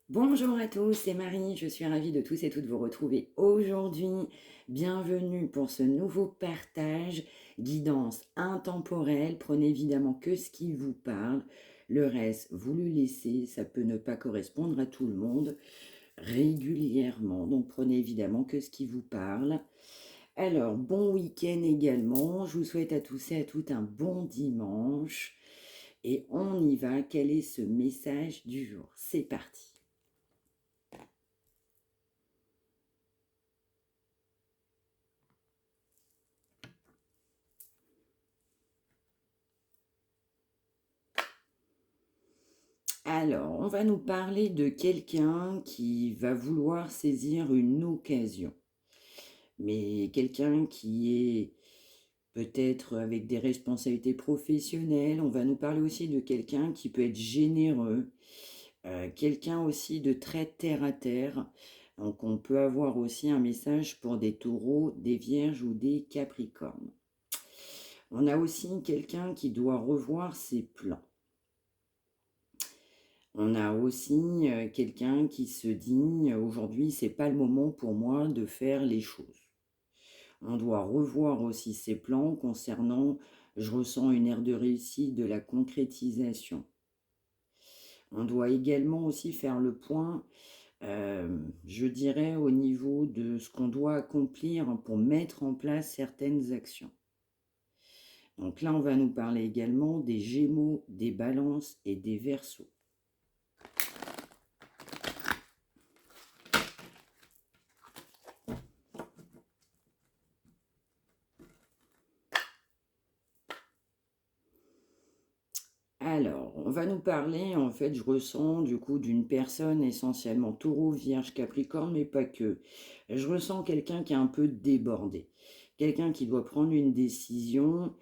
Bonjour à tous, c'est Marie, je suis ravie de tous et toutes vous retrouver aujourd'hui. Bienvenue pour ce nouveau partage, guidance intemporelle. Prenez évidemment que ce qui vous parle. Le reste, vous le laissez, ça peut ne pas correspondre à tout le monde régulièrement. Donc prenez évidemment que ce qui vous parle. Alors, bon week-end également. Je vous souhaite à tous et à toutes un bon dimanche. Et on y va. Quel est ce message du jour? C'est parti. Alors, on va nous parler de quelqu'un qui va vouloir saisir une occasion, mais quelqu'un qui est peut-être avec des responsabilités professionnelles. On va nous parler aussi de quelqu'un qui peut être généreux, quelqu'un aussi de très terre à terre. Donc, on peut avoir aussi un message pour des taureaux, des vierges ou des capricornes. On a aussi quelqu'un qui doit revoir ses plans. On a aussi quelqu'un qui se dit aujourd'hui, c'est pas le moment pour moi de faire les choses. On doit revoir aussi ses plans concernant, je ressens une ère de réussite de la concrétisation. On doit également aussi faire le point, je dirais, au niveau de ce qu'on doit accomplir pour mettre en place certaines actions. Donc là, on va nous parler également des Gémeaux, des Balances et des Verseaux. Alors, on va nous parler, en fait, je ressens du coup d'une personne essentiellement taureau, vierge, capricorne, mais pas que. Je ressens quelqu'un qui est un peu débordé, quelqu'un qui doit prendre une décision.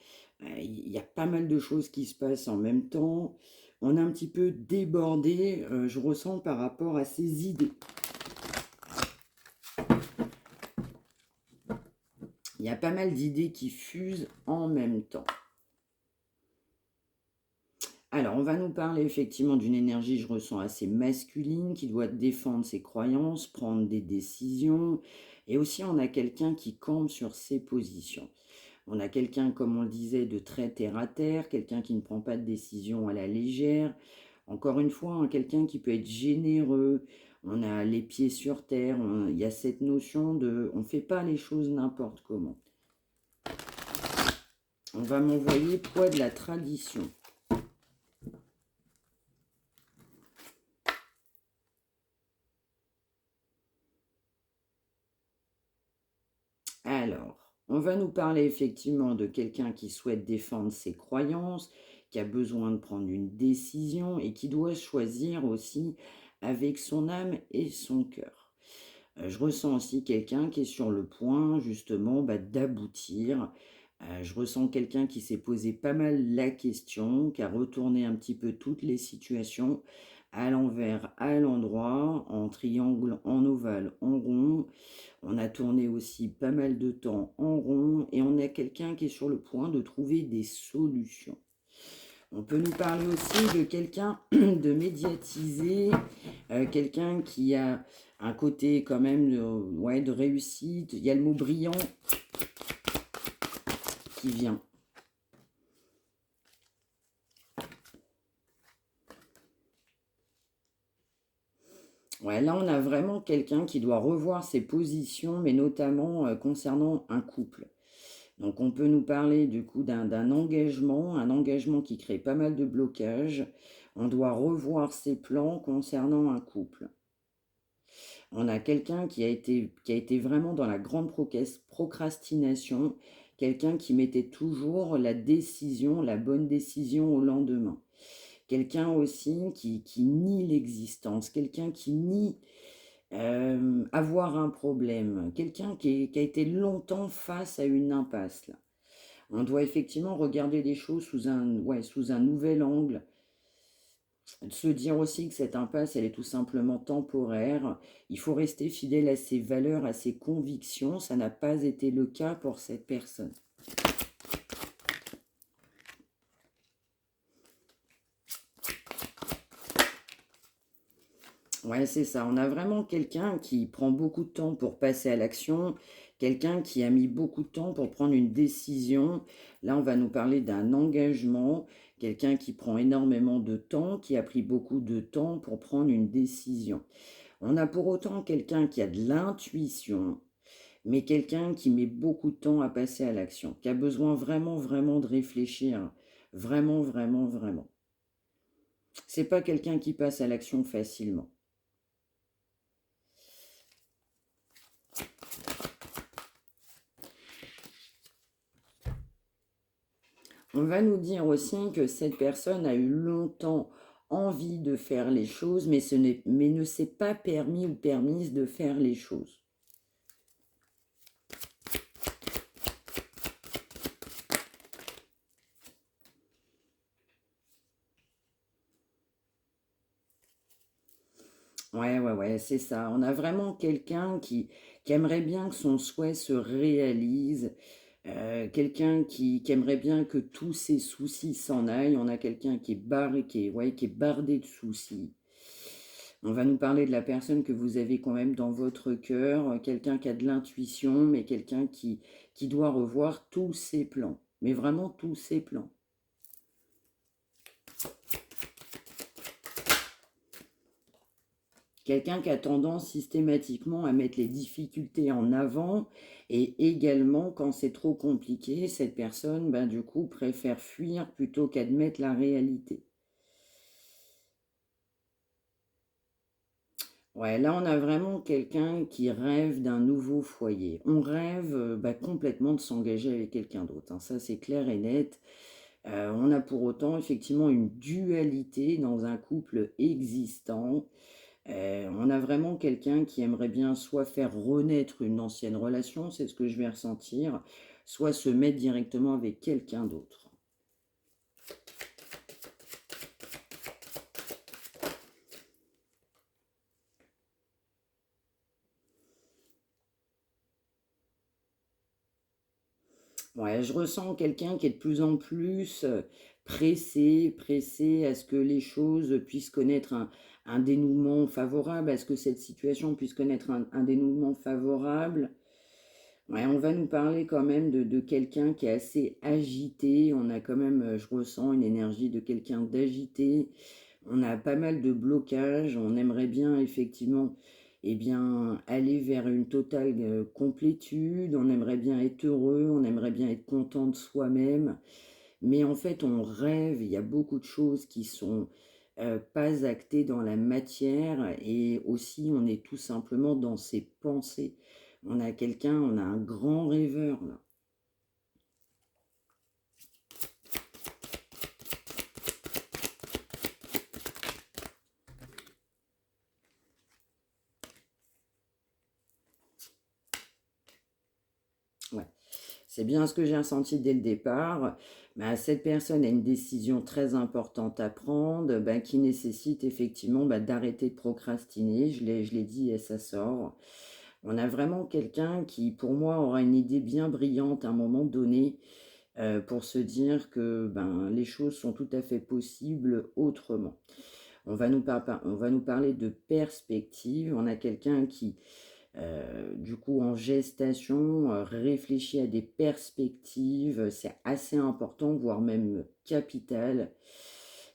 Il y a pas mal de choses qui se passent en même temps. On est un petit peu débordé, je ressens par rapport à ses idées. Il y a pas mal d'idées qui fusent en même temps. Alors, on va nous parler effectivement d'une énergie, je ressens, assez masculine, qui doit défendre ses croyances, prendre des décisions. Et aussi, on a quelqu'un qui campe sur ses positions. On a quelqu'un, comme on le disait, de très terre à terre, quelqu'un qui ne prend pas de décision à la légère. Encore une fois, hein, quelqu'un qui peut être généreux. On a les pieds sur terre. Il y a cette notion de on ne fait pas les choses n'importe comment. On va m'envoyer poids de la tradition. Alors, on va nous parler effectivement de quelqu'un qui souhaite défendre ses croyances, qui a besoin de prendre une décision et qui doit choisir aussi avec son âme et son cœur. Je ressens aussi quelqu'un qui est sur le point justement d'aboutir. Je ressens quelqu'un qui s'est posé pas mal la question, qui a retourné un petit peu toutes les situations à l'envers, à l'endroit, en triangle, en ovale, en rond. On a tourné aussi pas mal de temps en rond et on a quelqu'un qui est sur le point de trouver des solutions. On peut nous parler aussi de quelqu'un de médiatisé, quelqu'un qui a un côté quand même de réussite. Il y a le mot brillant qui vient. Ouais, là, on a vraiment quelqu'un qui doit revoir ses positions, mais notamment concernant un couple. Donc, on peut nous parler du coup d'un engagement, un engagement qui crée pas mal de blocages. On doit revoir ses plans concernant un couple. On a quelqu'un qui a été vraiment dans la grande procrastination, quelqu'un qui mettait toujours la décision, la bonne décision au lendemain. Quelqu'un aussi qui nie l'existence, quelqu'un qui nie avoir un problème, quelqu'un qui a été longtemps face à une impasse, là. On doit effectivement regarder les choses sous un nouvel angle, se dire aussi que cette impasse, elle est tout simplement temporaire. Il faut rester fidèle à ses valeurs, à ses convictions. Ça n'a pas été le cas pour cette personne. Ouais, c'est ça. On a vraiment quelqu'un qui prend beaucoup de temps pour passer à l'action, quelqu'un qui a mis beaucoup de temps pour prendre une décision. Là, on va nous parler d'un engagement, quelqu'un qui prend énormément de temps, qui a pris beaucoup de temps pour prendre une décision. On a pour autant quelqu'un qui a de l'intuition, mais quelqu'un qui met beaucoup de temps à passer à l'action, qui a besoin vraiment, vraiment de réfléchir. Vraiment, vraiment, vraiment. C'est pas quelqu'un qui passe à l'action facilement. On va nous dire aussi que cette personne a eu longtemps envie de faire les choses, mais ne s'est pas permis ou permise de faire les choses. Ouais, ouais, ouais, c'est ça. On a vraiment quelqu'un qui aimerait bien que son souhait se réalise, quelqu'un qui aimerait bien que tous ses soucis s'en aillent. On a quelqu'un qui est barré, ouais, qui est bardé de soucis. On va nous parler de la personne que vous avez quand même dans votre cœur, quelqu'un qui a de l'intuition, mais quelqu'un qui doit revoir tous ses plans, mais vraiment tous ses plans. Quelqu'un qui a tendance systématiquement à mettre les difficultés en avant et également, quand c'est trop compliqué, cette personne, ben, du coup, préfère fuir plutôt qu'admettre la réalité. Ouais, là, on a vraiment quelqu'un qui rêve d'un nouveau foyer. On rêve bah, complètement de s'engager avec quelqu'un d'autre, hein. Ça, c'est clair et net. On a pour autant effectivement une dualité dans un couple existant. On a vraiment quelqu'un qui aimerait bien soit faire renaître une ancienne relation, c'est ce que je vais ressentir, soit se mettre directement avec quelqu'un d'autre. Ouais, je ressens quelqu'un qui est de plus en plus pressé à ce que les choses puissent connaître un dénouement favorable, à ce que cette situation puisse connaître un dénouement favorable. Ouais, on va nous parler quand même de quelqu'un qui est assez agité. On a quand même, je ressens une énergie de quelqu'un d'agité. On a pas mal de blocages. On aimerait bien effectivement, eh bien, aller vers une totale complétude. On aimerait bien être heureux. On aimerait bien être content de soi-même. Mais en fait, on rêve. Il y a beaucoup de choses qui sont pas actées dans la matière. Et aussi, on est tout simplement dans ses pensées. On a un grand rêveur là. Ouais. C'est bien ce que j'ai ressenti dès le départ. Bah, cette personne a une décision très importante à prendre, bah, qui nécessite effectivement bah, d'arrêter de procrastiner. Je l'ai dit et ça sort. On a vraiment quelqu'un qui, pour moi, aura une idée bien brillante à un moment donné pour se dire que ben, les choses sont tout à fait possibles autrement. On va nous parler de perspective. On a quelqu'un qui, du coup, en gestation, réfléchit à des perspectives. C'est assez important, voire même capital.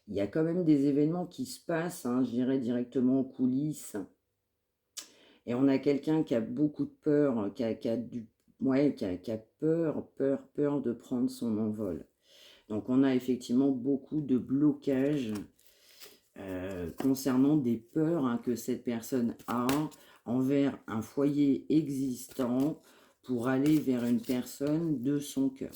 Il y a quand même des événements qui se passent, hein, je dirais directement en coulisses. Et on a quelqu'un qui a beaucoup de peur, qui a peur de prendre son envol. Donc on a effectivement beaucoup de blocages concernant des peurs hein, que cette personne a envers un foyer existant pour aller vers une personne de son cœur.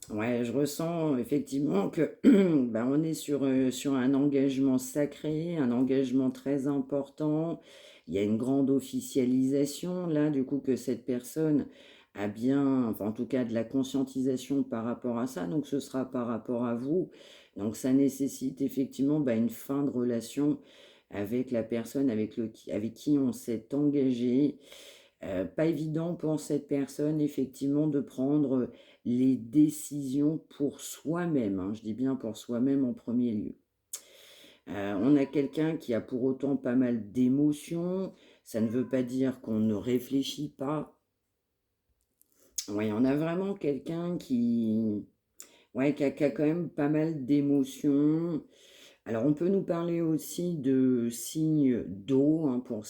Ouais, je ressens effectivement que ben, on est sur un engagement sacré, un engagement très important. Il y a une grande officialisation là, du coup, que cette personne a bien, enfin en tout cas de la conscientisation par rapport à ça, donc ce sera par rapport à vous. Donc ça nécessite effectivement ben, une fin de relation avec la personne avec qui on s'est engagé. Pas évident pour cette personne, effectivement, de prendre les décisions pour soi-même, hein, je dis bien pour soi-même en premier lieu. On a quelqu'un qui a pour autant pas mal d'émotions, ça ne veut pas dire qu'on ne réfléchit pas. Ouais, on a vraiment quelqu'un qui, ouais, qui a quand même pas mal d'émotions. Alors, on peut nous parler aussi de signes d'eau, hein, pour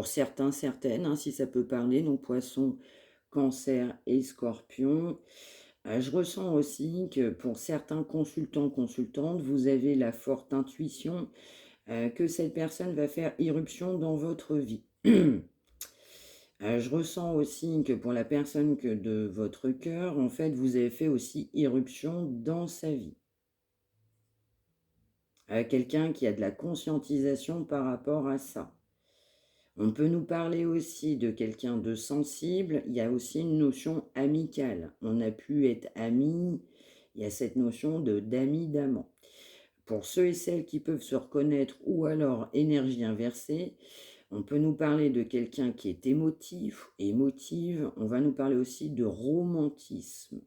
certains, certaines, hein, si ça peut parler, donc poisson, cancer et scorpion. Je ressens aussi que pour certains consultants, consultantes, vous avez la forte intuition que cette personne va faire irruption dans votre vie. Je ressens aussi que pour la personne que de votre cœur, en fait, vous avez fait aussi irruption dans sa vie. Quelqu'un qui a de la conscientisation par rapport à ça. On peut nous parler aussi de quelqu'un de sensible. Il y a aussi une notion amicale. On a pu être amis. Il y a cette notion d'amis, d'amant. Pour ceux et celles qui peuvent se reconnaître ou alors énergie inversée, on peut nous parler de quelqu'un qui est émotif, émotive. On va nous parler aussi de romantisme.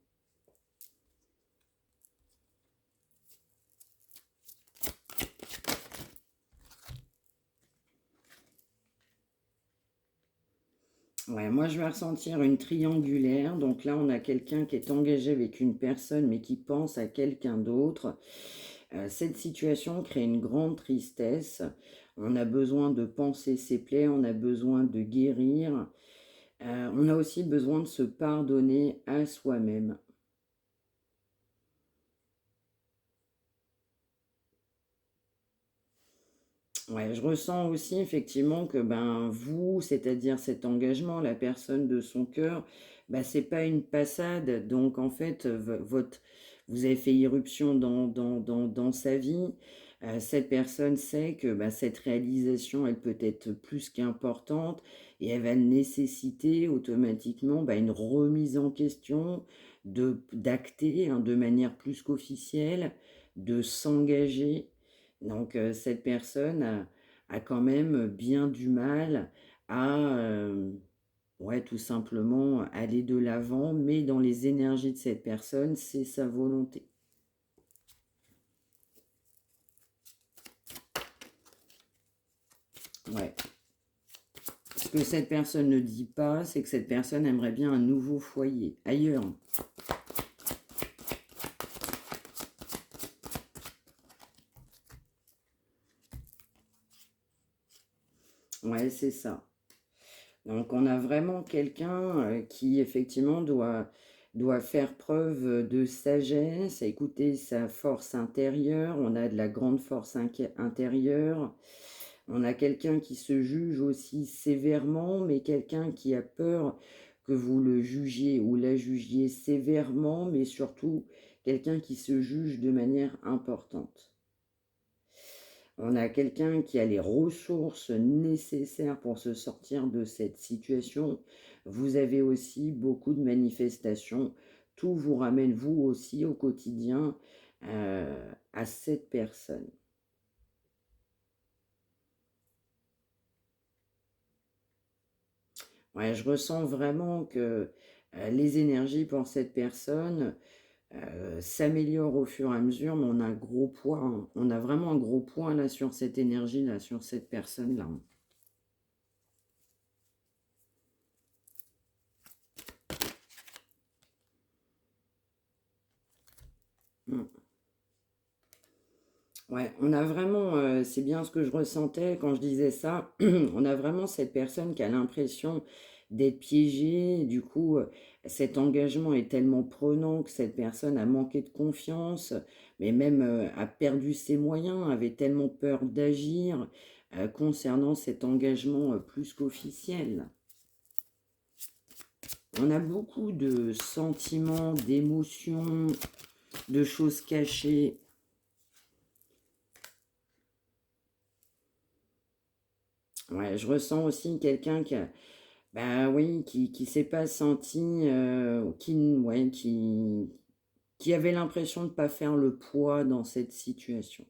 Ouais, moi, je vais ressentir une triangulaire. Donc là, on a quelqu'un qui est engagé avec une personne, mais qui pense à quelqu'un d'autre. Cette situation crée une grande tristesse. On a besoin de penser ses plaies, on a besoin de guérir. On a aussi besoin de se pardonner à soi-même. Ouais, je ressens aussi effectivement que ben vous, c'est-à-dire cet engagement, la personne de son cœur, ben, c'est pas une passade. Donc en fait, vous avez fait irruption dans sa vie. Cette personne sait que ben, cette réalisation, elle peut être plus qu'importante et elle va nécessiter automatiquement ben, une remise en question, d'acter, hein, de manière plus qu'officielle, de s'engager. Donc, cette personne a quand même bien du mal à, ouais, tout simplement aller de l'avant, mais dans les énergies de cette personne, c'est sa volonté. Ouais. Ce que cette personne ne dit pas, c'est que cette personne aimerait bien un nouveau foyer, ailleurs. Ouais, c'est ça. Donc on a vraiment quelqu'un qui effectivement doit faire preuve de sagesse, écouter sa force intérieure. On a de la grande force intérieure. On a quelqu'un qui se juge aussi sévèrement, mais quelqu'un qui a peur que vous le jugiez ou la jugiez sévèrement, mais surtout quelqu'un qui se juge de manière importante. On a quelqu'un qui a les ressources nécessaires pour se sortir de cette situation. Vous avez aussi beaucoup de manifestations. Tout vous ramène, vous aussi, au quotidien, à cette personne. Ouais, je ressens vraiment que les énergies pour cette personne s'améliorent au fur et à mesure, mais on a un gros poids, hein. On a vraiment un gros poids là sur cette énergie, là, sur cette personne-là. Mm. Ouais, on a vraiment, c'est bien ce que je ressentais quand je disais ça, on a vraiment cette personne qui a l'impression d'être piégée. Du coup, cet engagement est tellement prenant que cette personne a manqué de confiance, mais même a perdu ses moyens, avait tellement peur d'agir concernant cet engagement plus qu'officiel. On a beaucoup de sentiments, d'émotions, de choses cachées. Ouais, je ressens aussi quelqu'un qui a, bah oui, qui s'est pas senti, ouais, qui avait l'impression de ne pas faire le poids dans cette situation.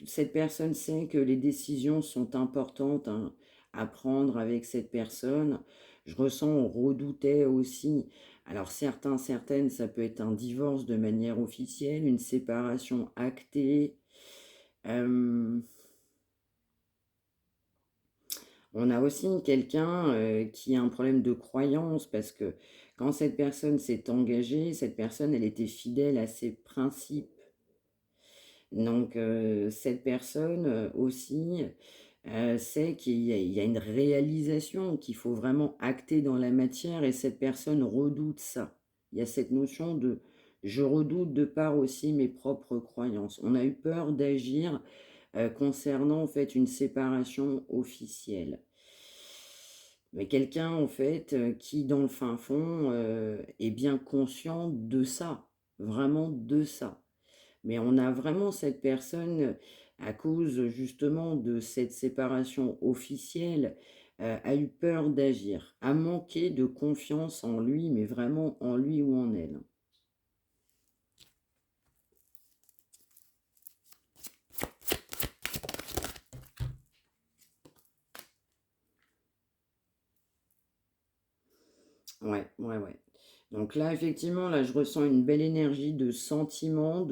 Cette personne sait que les décisions sont importantes, hein, à prendre avec cette personne. Je ressens, on redoutait aussi, alors certains, certaines, ça peut être un divorce de manière officielle, une séparation actée. Euh, on a aussi quelqu'un qui a un problème de croyance parce que quand cette personne s'est engagée, cette personne, elle était fidèle à ses principes. Donc, cette personne aussi sait qu'il y a une réalisation qu'il faut vraiment acter dans la matière et cette personne redoute ça. Il y a cette notion de je redoute de par aussi mes propres croyances. On a eu peur d'agir concernant en fait une séparation officielle. Mais quelqu'un en fait qui dans le fin fond est bien conscient de ça, vraiment de ça. Mais on a vraiment cette personne, à cause justement de cette séparation officielle, a eu peur d'agir, a manqué de confiance en lui, mais vraiment en lui ou en elle. Ouais, ouais, ouais. Donc là, effectivement, là, je ressens une belle énergie de sentiment,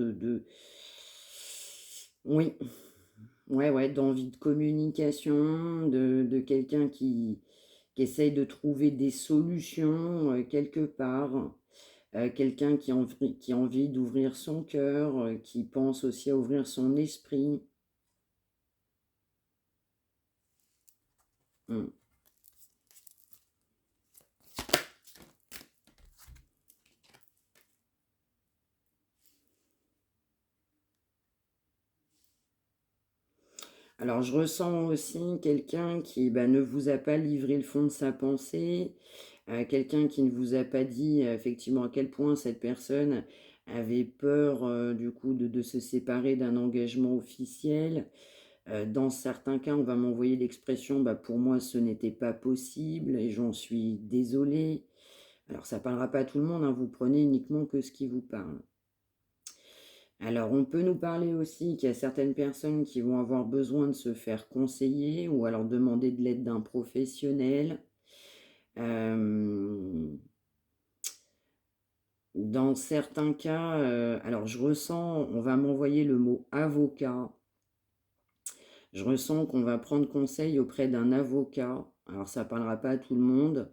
Oui, ouais, ouais, d'envie de communication, de quelqu'un qui essaye de trouver des solutions quelque part. Quelqu'un qui a envie d'ouvrir son cœur, qui pense aussi à ouvrir son esprit. Mm. Alors, je ressens aussi quelqu'un qui ne vous a pas livré le fond de sa pensée, quelqu'un qui ne vous a pas dit effectivement à quel point cette personne avait peur du coup de se séparer d'un engagement officiel. Dans certains cas, on va m'envoyer l'expression pour moi ce n'était pas possible et j'en suis désolée. Alors, ça ne parlera pas à tout le monde, hein, vous prenez uniquement que ce qui vous parle. Alors, on peut nous parler aussi qu'il y a certaines personnes qui vont avoir besoin de se faire conseiller ou alors demander de l'aide d'un professionnel. Euh, dans certains cas, alors je ressens, on va m'envoyer le mot avocat. Je ressens qu'on va prendre conseil auprès d'un avocat. Alors, ça ne parlera pas à tout le monde.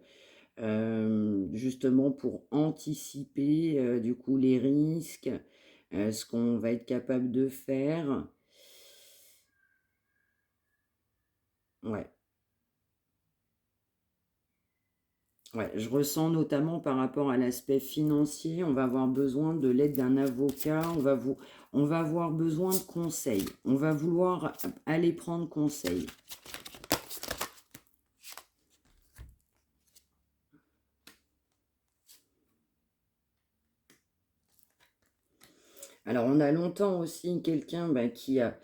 Justement pour anticiper du coup les risques, ce qu'on va être capable de faire. Ouais, ouais, je ressens notamment par rapport à l'aspect financier, on va avoir besoin de l'aide d'un avocat, on va avoir besoin de conseils, on va vouloir aller prendre conseil. Alors, on a longtemps aussi quelqu'un qui a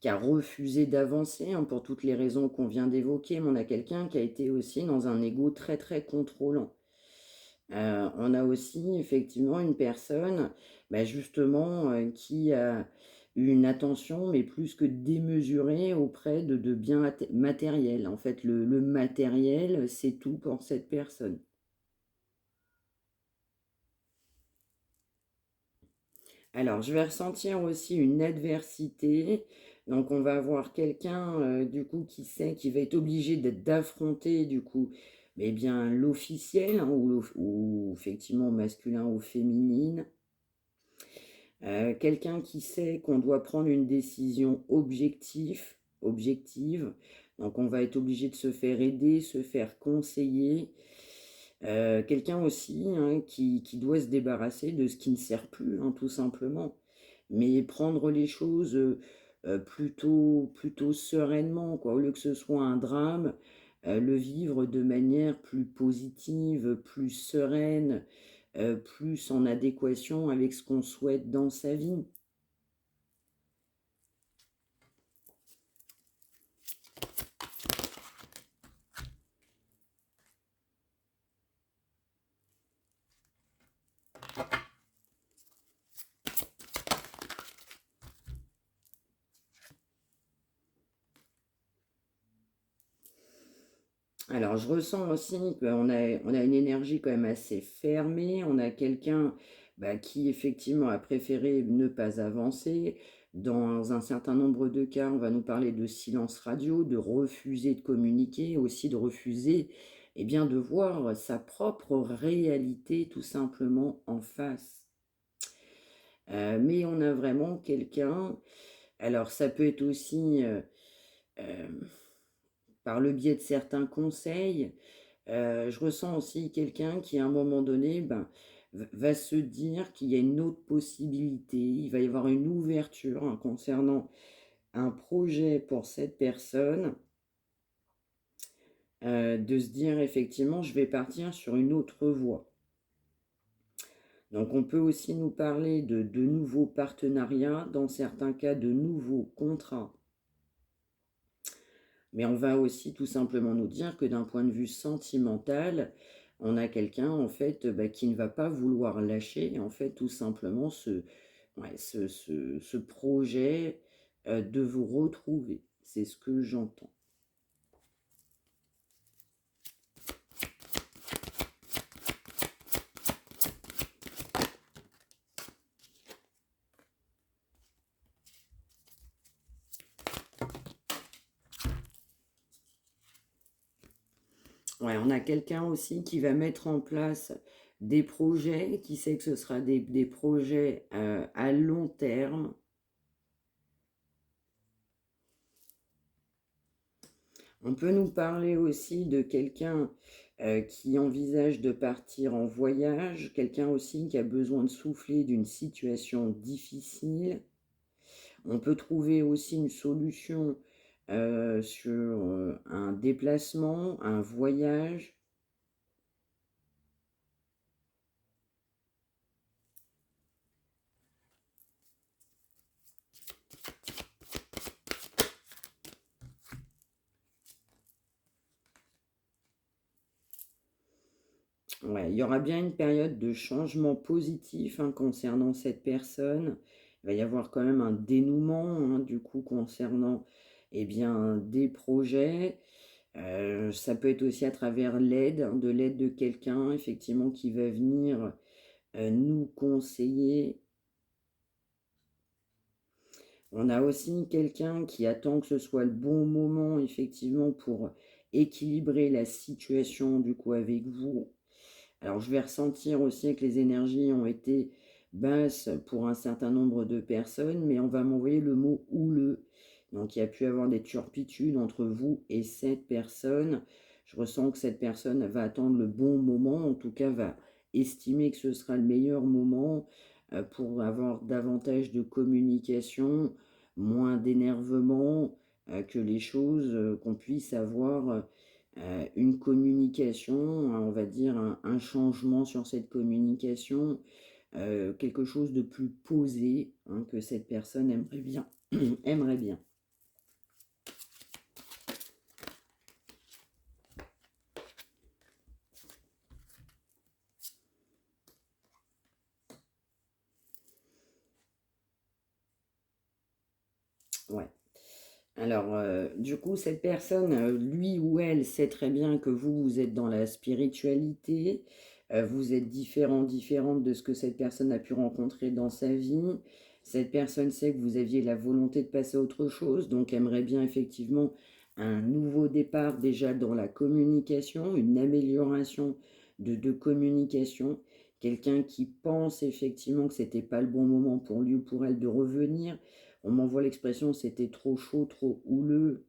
refusé d'avancer hein, pour toutes les raisons qu'on vient d'évoquer, mais on a quelqu'un qui a été aussi dans un ego très très contrôlant. On a aussi effectivement une personne justement qui a eu une attention, mais plus que démesurée auprès de biens matériels. En fait, le matériel, c'est tout pour cette personne. Alors, je vais ressentir aussi une adversité. Donc, on va avoir quelqu'un, du coup, qui sait qu'il va être obligé d'affronter, du coup, mais bien l'officiel, hein, ou effectivement masculin ou féminine. Quelqu'un qui sait qu'on doit prendre une décision objective. Donc, on va être obligé de se faire aider, se faire conseiller. Quelqu'un aussi hein, qui doit se débarrasser de ce qui ne sert plus, hein, tout simplement. Mais prendre les choses plutôt sereinement, quoi. Au lieu que ce soit un drame, le vivre de manière plus positive, plus sereine, plus en adéquation avec ce qu'on souhaite dans sa vie. Alors, je ressens aussi qu'on a une énergie quand même assez fermée. On a quelqu'un qui, effectivement, a préféré ne pas avancer. Dans un certain nombre de cas, on va nous parler de silence radio, de refuser de communiquer, aussi de refuser de voir sa propre réalité tout simplement en face. Mais on a vraiment quelqu'un, alors ça peut être aussi euh, par le biais de certains conseils. Je ressens aussi quelqu'un qui, à un moment donné, va se dire qu'il y a une autre possibilité. Il va y avoir une ouverture, hein, concernant un projet pour cette personne, de se dire effectivement, je vais partir sur une autre voie. Donc on peut aussi nous parler de nouveaux partenariats, dans certains cas de nouveaux contrats. Mais on va aussi tout simplement nous dire que d'un point de vue sentimental, on a quelqu'un en fait qui ne va pas vouloir lâcher en fait tout simplement ce projet de vous retrouver. C'est ce que j'entends. Ouais, on a quelqu'un aussi qui va mettre en place des projets, qui sait que ce sera des projets à long terme. On peut nous parler aussi de quelqu'un qui envisage de partir en voyage, quelqu'un aussi qui a besoin de souffler d'une situation difficile. On peut trouver aussi une solution sur un déplacement, un voyage. Ouais, il y aura bien une période de changement positif, hein, concernant cette personne. Il va y avoir quand même un dénouement, hein, du coup, concernant des projets. Ça peut être aussi à travers l'aide, hein, de l'aide de quelqu'un, effectivement, qui va venir nous conseiller. On a aussi quelqu'un qui attend que ce soit le bon moment, effectivement, pour équilibrer la situation, du coup, avec vous. Alors, je vais ressentir aussi que les énergies ont été basses pour un certain nombre de personnes, mais on va m'envoyer le mot houleux. Donc, il y a pu avoir des turpitudes entre vous et cette personne. Je ressens que cette personne va attendre le bon moment, en tout cas va estimer que ce sera le meilleur moment pour avoir davantage de communication, moins d'énervement, que les choses, qu'on puisse avoir une communication, hein, on va dire un changement sur cette communication, quelque chose de plus posé, hein, que cette personne aimerait bien. Aimerait bien. Ouais. Alors, du coup, cette personne, lui ou elle, sait très bien que vous êtes dans la spiritualité, vous êtes différente de ce que cette personne a pu rencontrer dans sa vie. Cette personne sait que vous aviez la volonté de passer à autre chose, donc aimerait bien effectivement un nouveau départ déjà dans la communication, une amélioration de communication. Quelqu'un qui pense effectivement que c'était pas le bon moment pour lui ou pour elle de revenir. On m'envoie l'expression c'était trop chaud, trop houleux.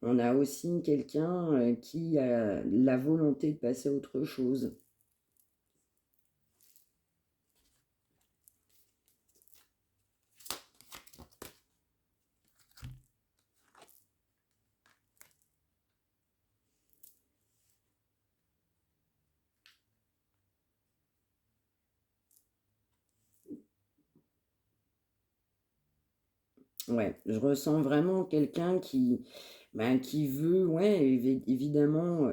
On a aussi quelqu'un qui a la volonté de passer à autre chose. Ouais, je ressens vraiment quelqu'un qui veut, ouais, évidemment,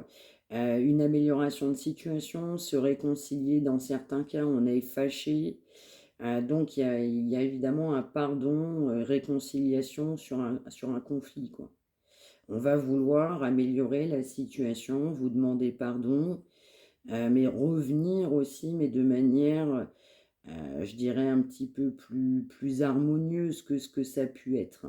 une amélioration de situation, se réconcilier. Dans certains cas, on est fâché. Donc, il y a évidemment un pardon, réconciliation sur un conflit, quoi. On va vouloir améliorer la situation, vous demander pardon, mais revenir aussi, mais de manière, je dirais un petit peu plus harmonieuse que ce que ça a pu être.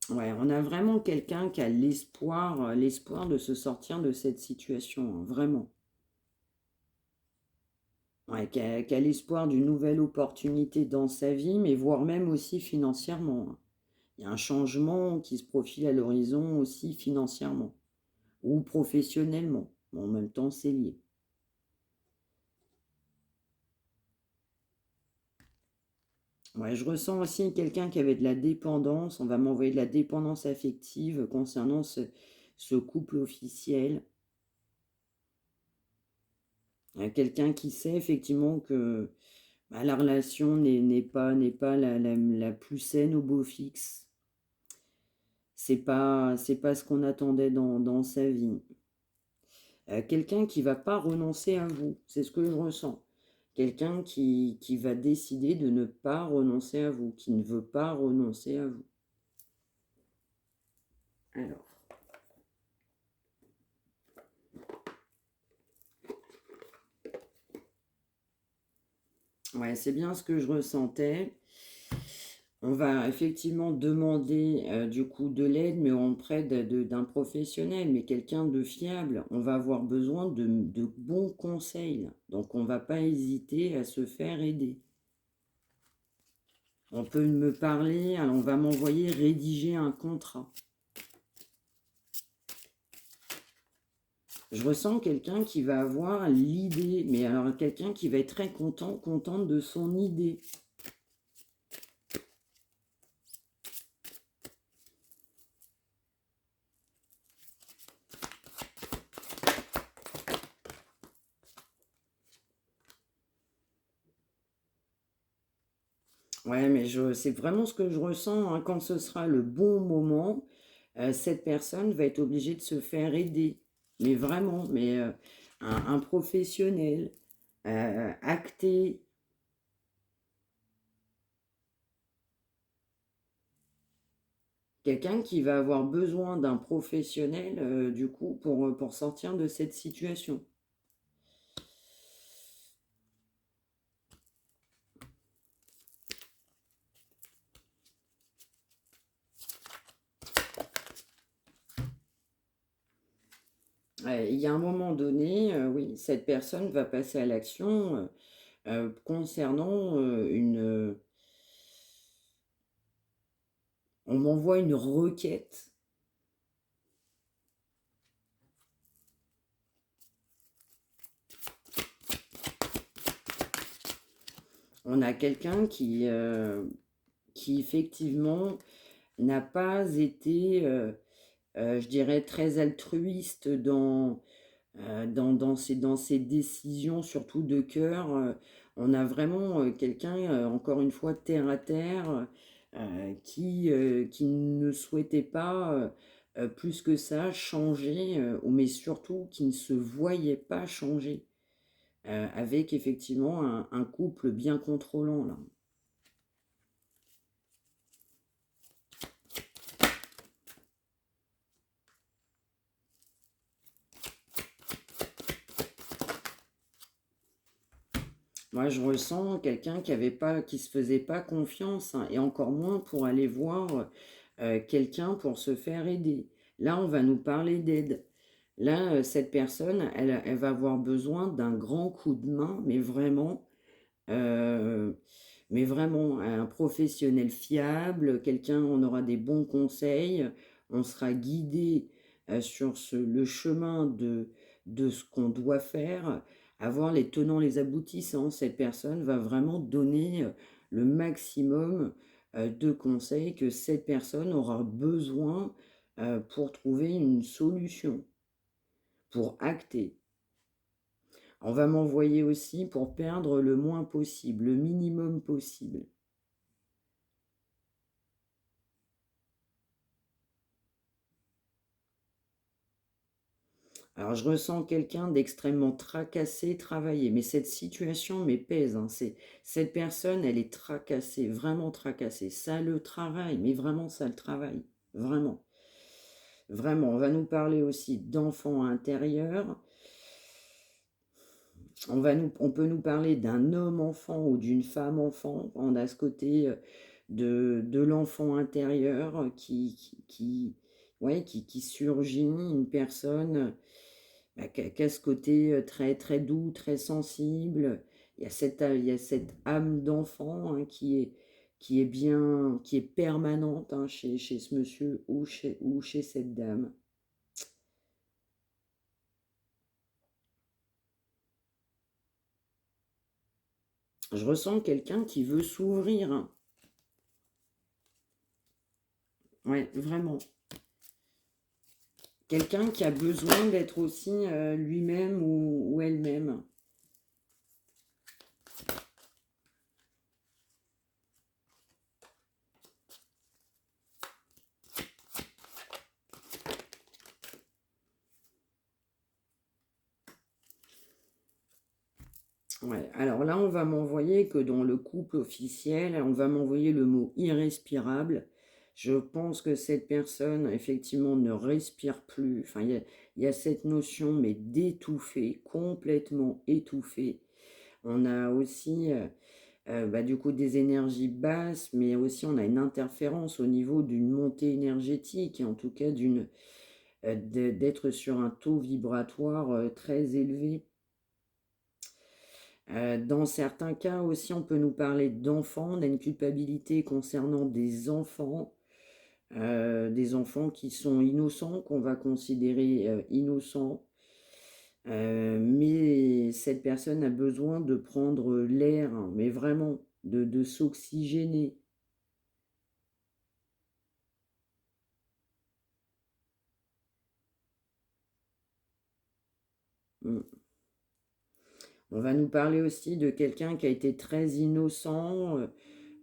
Ouais, on a vraiment quelqu'un qui a l'espoir de se sortir de cette situation, hein, vraiment. Ouais, qui a l'espoir d'une nouvelle opportunité dans sa vie, mais voire même aussi financièrement, hein. Il y a un changement qui se profile à l'horizon aussi financièrement ou professionnellement. Bon, en même temps, c'est lié. Ouais, je ressens aussi quelqu'un qui avait de la dépendance. On va m'envoyer de la dépendance affective concernant ce couple officiel. Quelqu'un qui sait effectivement que bah, la relation n'est pas la plus saine au beau fixe. C'est pas ce qu'on attendait dans sa vie. Quelqu'un qui va pas renoncer à vous, c'est ce que je ressens. Quelqu'un qui va décider de ne pas renoncer à vous, qui ne veut pas renoncer à vous. Alors, ouais, c'est bien ce que je ressentais. On va effectivement demander du coup de l'aide, mais auprès d'un professionnel, mais quelqu'un de fiable. On va avoir besoin de bons conseils. Donc on ne va pas hésiter à se faire aider. On peut me parler, alors on va m'envoyer rédiger un contrat. Je ressens quelqu'un qui va avoir l'idée, mais alors quelqu'un qui va être très content, contente de son idée. Ouais, mais c'est vraiment ce que je ressens, hein. Quand ce sera le bon moment, cette personne va être obligée de se faire aider. Mais vraiment, mais un professionnel acté. Quelqu'un qui va avoir besoin d'un professionnel, du coup, pour sortir de cette situation. Ouais, il y a un moment donné, oui, cette personne va passer à l'action concernant on m'envoie une requête. On a quelqu'un qui effectivement n'a pas été, je dirais, très altruiste dans ses décisions, surtout de cœur. On a vraiment quelqu'un, encore une fois, terre à terre, qui ne souhaitait pas, plus que ça, changer, mais surtout qui ne se voyait pas changer, avec effectivement un couple bien contrôlant, là. Moi, je ressens quelqu'un qui se faisait pas confiance, hein, et encore moins pour aller voir quelqu'un pour se faire aider. Là, on va nous parler d'aide. Là, cette personne, elle va avoir besoin d'un grand coup de main, euh, mais vraiment, un professionnel fiable, quelqu'un, on aura des bons conseils, on sera guidé sur le chemin de ce qu'on doit faire, avoir les tenants, les aboutissants. Cette personne va vraiment donner le maximum de conseils que cette personne aura besoin pour trouver une solution, pour acter. On va m'envoyer aussi pour perdre le moins possible, le minimum possible. Alors, je ressens quelqu'un d'extrêmement tracassé, travaillé, mais cette situation mais pèse, hein. Cette personne, elle est tracassée, vraiment tracassée. Ça le travaille, mais vraiment ça le travaille, vraiment. Vraiment, on va nous parler aussi d'enfants intérieurs. On peut nous parler d'un homme enfant ou d'une femme enfant. On a ce côté de l'enfant intérieur ouais, qui surgit, une personne bah, qui a ce côté très, très doux, très sensible. Il y a cette âme d'enfant, hein, qui est bien, qui est permanente, hein, chez ce monsieur ou chez cette dame. Je ressens quelqu'un qui veut s'ouvrir, hein. Ouais, vraiment. Quelqu'un qui a besoin d'être aussi lui-même ou elle-même. Ouais. Alors là, on va m'envoyer que dans le couple officiel, on va m'envoyer le mot irrespirable. Je pense que cette personne, effectivement, ne respire plus. Enfin, il y a cette notion, mais d'étouffer, complètement étouffé. On a aussi, bah, du coup, des énergies basses, mais aussi on a une interférence au niveau d'une montée énergétique, et en tout cas d'être sur un taux vibratoire très élevé. Dans certains cas aussi, on peut nous parler d'enfants. On a une culpabilité concernant des enfants qui sont innocents, qu'on va considérer innocents. Mais cette personne a besoin de prendre l'air, hein, mais vraiment, de s'oxygéner. Mm. On va nous parler aussi de quelqu'un qui a été très innocent.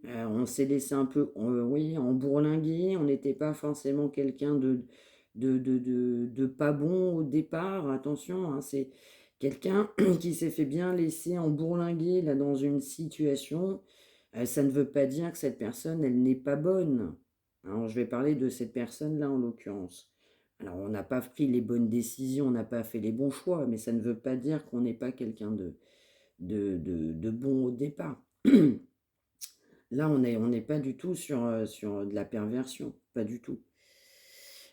On s'est laissé un peu, oui, embourlinguer. On n'était pas forcément quelqu'un de pas bon au départ. Attention, hein, c'est quelqu'un qui s'est fait bien laisser embourlinguer là dans une situation. Ça ne veut pas dire que cette personne, elle n'est pas bonne. Alors, je vais parler de cette personne-là en l'occurrence. Alors, on n'a pas pris les bonnes décisions, on n'a pas fait les bons choix, mais ça ne veut pas dire qu'on n'est pas quelqu'un de bon au départ. Là, on n'est pas du tout sur de la perversion, pas du tout.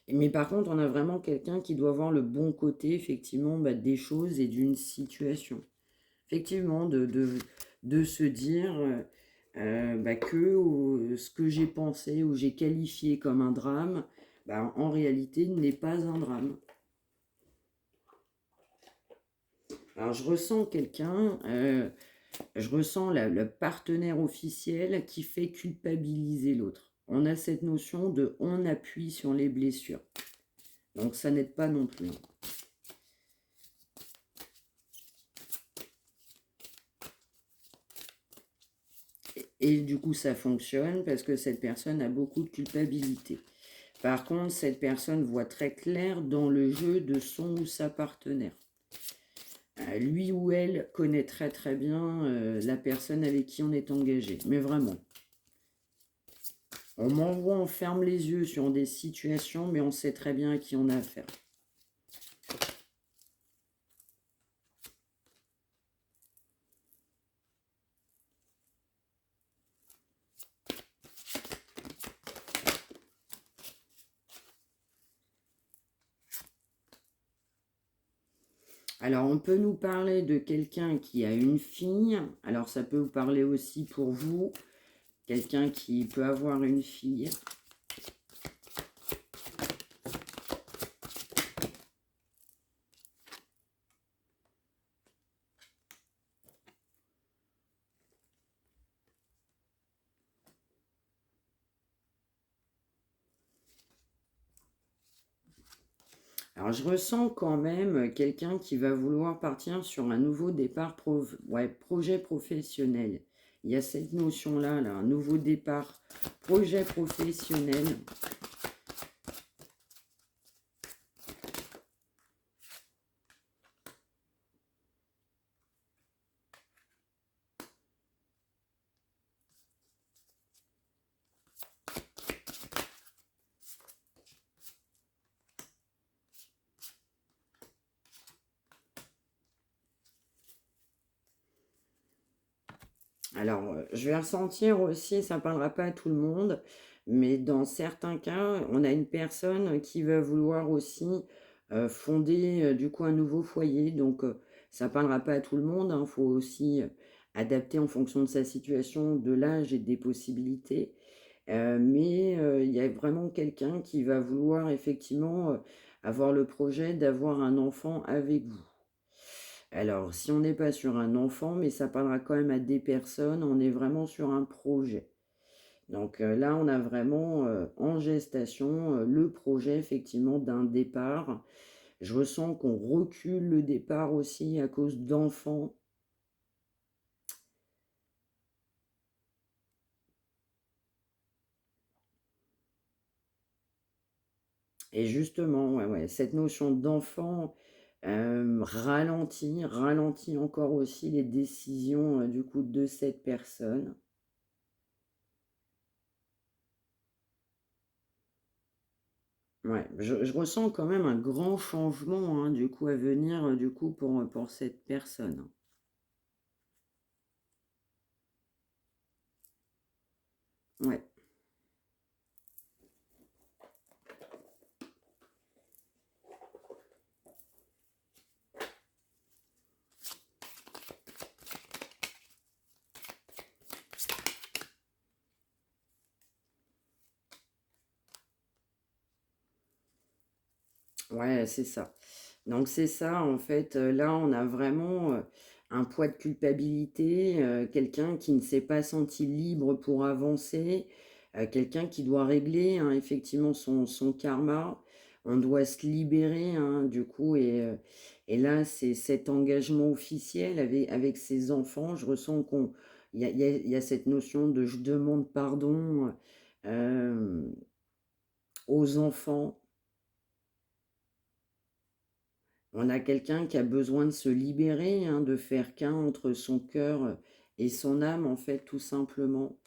Mais par contre, on a vraiment quelqu'un qui doit voir le bon côté, effectivement, bah, des choses et d'une situation. Effectivement, de se dire bah, que ce que j'ai pensé ou j'ai qualifié comme un drame, bah, en réalité, n'est pas un drame. Alors, je ressens quelqu'un, je ressens le partenaire officiel qui fait culpabiliser l'autre. On a cette notion de on appuie sur les blessures. Donc ça n'aide pas non plus. Et du coup ça fonctionne parce que cette personne a beaucoup de culpabilité. Par contre, cette personne voit très clair dans le jeu de son ou sa partenaire. Lui ou elle connaît très très bien la personne avec qui on est engagé. Mais vraiment. On m'envoie, on ferme les yeux sur des situations, mais on sait très bien à qui on a affaire. Alors, on peut nous parler de quelqu'un qui a une fille. Alors, ça peut vous parler aussi pour vous. Quelqu'un qui peut avoir une fille. Alors, je ressens quand même quelqu'un qui va vouloir partir sur un nouveau départ, ouais, projet professionnel. Il y a cette notion-là, là, un nouveau départ, projet professionnel. Alors, je vais ressentir aussi, ça parlera pas à tout le monde, mais dans certains cas, on a une personne qui va vouloir aussi, fonder, du coup, un nouveau foyer. Donc, ça parlera pas à tout le monde, hein. Faut aussi, adapter en fonction de sa situation, de l'âge et des possibilités. Mais, il y a vraiment quelqu'un qui va vouloir effectivement, avoir le projet d'avoir un enfant avec vous. Alors, si on n'est pas sur un enfant, mais ça parlera quand même à des personnes, on est vraiment sur un projet. Donc là, on a vraiment en gestation le projet effectivement d'un départ. Je ressens qu'on recule le départ aussi à cause d'enfants. Et justement, ouais, ouais, cette notion d'enfant ralentit encore aussi les décisions du coup de cette personne. Ouais, je ressens quand même un grand changement, hein, du coup, à venir, du coup, pour cette personne. Ouais, ouais, c'est ça. Donc c'est ça, en fait, là, on a vraiment, un poids de culpabilité, quelqu'un qui ne s'est pas senti libre pour avancer, quelqu'un qui doit régler, hein, effectivement son karma. On doit se libérer, hein, du coup et là, c'est cet engagement officiel avec ses enfants. Je ressens qu'on il y a cette notion de: «Je demande pardon», hem, aux enfants. On a quelqu'un qui a besoin de se libérer, hein, de faire qu'un entre son cœur et son âme, en fait, tout simplement.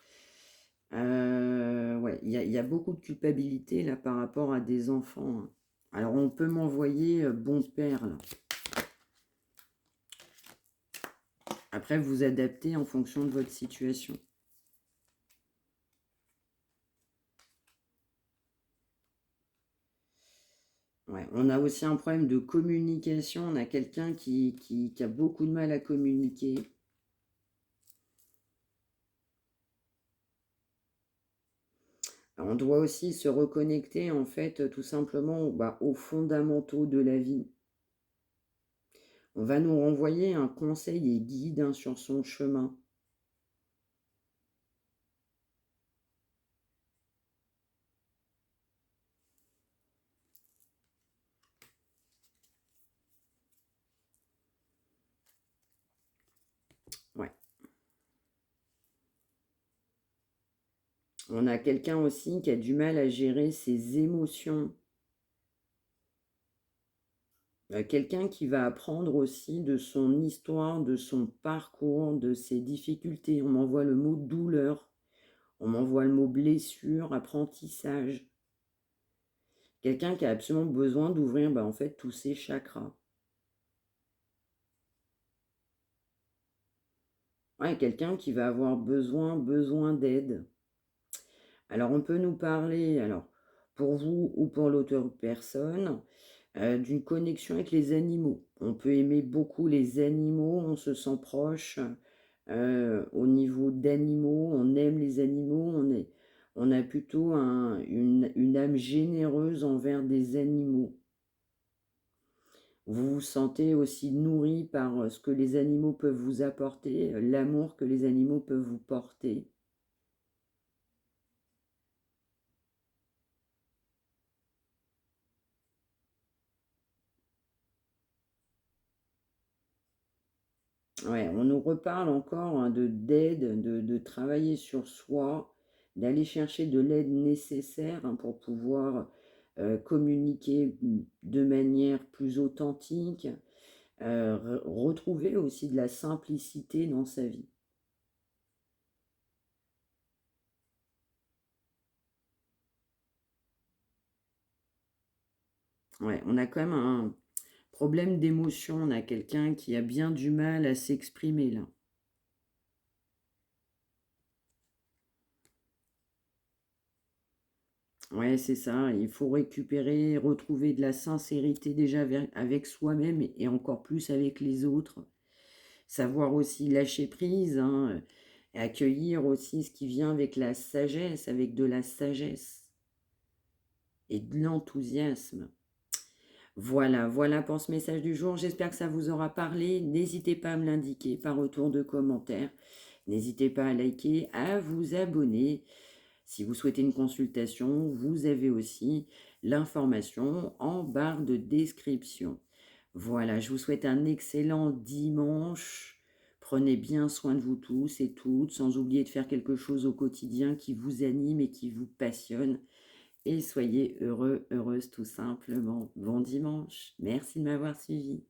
Ouais, il y a beaucoup de culpabilité là par rapport à des enfants, hein. Alors on peut m'envoyer bon père là. Après, vous adaptez en fonction de votre situation. Ouais, on a aussi un problème de communication. On a quelqu'un qui a beaucoup de mal à communiquer. On doit aussi se reconnecter en fait tout simplement bah, aux fondamentaux de la vie. On va nous renvoyer un conseil et guide, hein, sur son chemin. Ouais. On a quelqu'un aussi qui a du mal à gérer ses émotions. Quelqu'un qui va apprendre aussi de son histoire, de son parcours, de ses difficultés. On m'envoie le mot douleur, on m'envoie le mot blessure, apprentissage. Quelqu'un qui a absolument besoin d'ouvrir bah, en fait tous ses chakras. Ouais, quelqu'un qui va avoir besoin d'aide. Alors on peut nous parler, alors pour vous ou pour l'autre personne, d'une connexion avec les animaux. On peut aimer beaucoup les animaux, on se sent proche, au niveau d'animaux, on aime les animaux, on a plutôt une âme généreuse envers des animaux. Vous vous sentez aussi nourri par, ce que les animaux peuvent vous apporter, l'amour que les animaux peuvent vous porter. Ouais, on nous reparle encore, hein, d'aide, de travailler sur soi, d'aller chercher de l'aide nécessaire, hein, pour pouvoir, communiquer, de manière plus authentique, retrouver aussi de la simplicité dans sa vie. Ouais, on a quand même un problème d'émotion, on a quelqu'un qui a bien du mal à s'exprimer là. Ouais, c'est ça. Il faut récupérer, retrouver de la sincérité déjà avec soi-même et encore plus avec les autres. Savoir aussi lâcher prise, hein, et accueillir aussi ce qui vient avec la sagesse, avec de la sagesse et de l'enthousiasme. Voilà, voilà pour ce message du jour. J'espère que ça vous aura parlé. N'hésitez pas à me l'indiquer par retour de commentaire. N'hésitez pas à liker, à vous abonner. Si vous souhaitez une consultation, vous avez aussi l'information en barre de description. Voilà, je vous souhaite un excellent dimanche. Prenez bien soin de vous tous et toutes, sans oublier de faire quelque chose au quotidien qui vous anime et qui vous passionne. Et soyez heureux, heureuses tout simplement. Bon dimanche. Merci de m'avoir suivi.